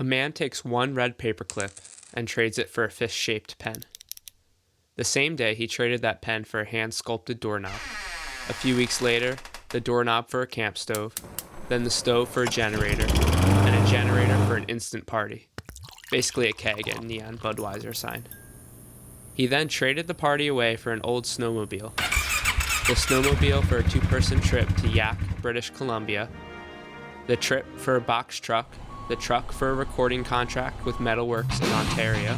A man takes one red paperclip and trades it for a fish-shaped pen. The same day, he traded that pen for a hand-sculpted doorknob. A few weeks later, the doorknob for a camp stove, then the stove for a generator, and a generator for an instant party. Basically a keg and neon Budweiser sign. He then traded the party away for an old snowmobile. The snowmobile for a two-person trip to Yak, British Columbia, the trip for a box truck, the truck for a recording contract with Metalworks in Ontario,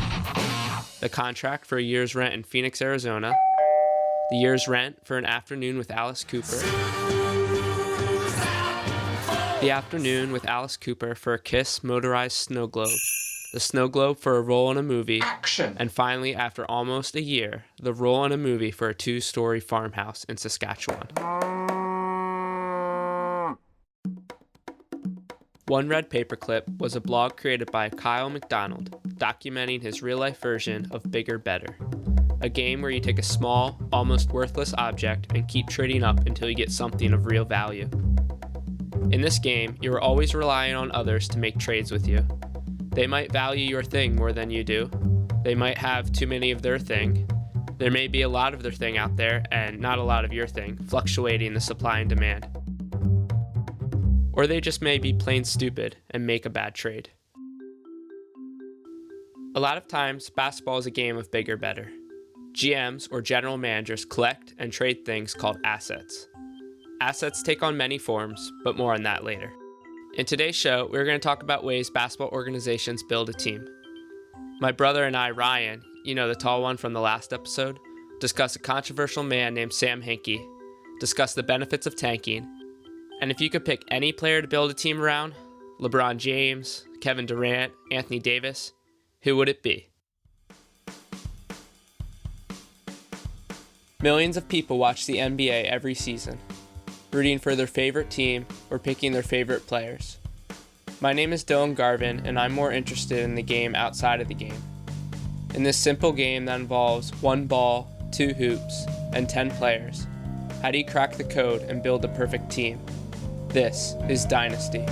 the contract for a year's rent in Phoenix, Arizona, the year's rent for an afternoon with Alice Cooper, the afternoon with Alice Cooper for a Kiss motorized snow globe, the snow globe for a role in a movie, Action. And finally, after almost a year, the role in a movie for a 2-story farmhouse in Saskatchewan. One Red Paperclip was a blog created by Kyle McDonald, documenting his real-life version of Bigger Better, a game where you take a small, almost worthless object and keep trading up until you get something of real value. In this game, you are always relying on others to make trades with you. They might value your thing more than you do. They might have too many of their thing. There may be a lot of their thing out there and not a lot of your thing, fluctuating the supply and demand. Or they just may be plain stupid and make a bad trade. A lot of times, basketball is a game of bigger better. GMs or general managers collect and trade things called assets. Assets take on many forms, but more on that later. In today's show, we're going to talk about ways basketball organizations build a team. My brother and I, Ryan, the tall one from the last episode, discuss a controversial man named Sam Hinkie, discuss the benefits of tanking, and if you could pick any player to build a team around, LeBron James, Kevin Durant, Anthony Davis, who would it be? Millions of people watch the NBA every season, rooting for their favorite team or picking their favorite players. My name is Dylan Garvin, and I'm more interested in the game outside of the game. In this simple game that involves one ball, 2 hoops, and 10 players, how do you crack the code and build the perfect team? This is Dynasty.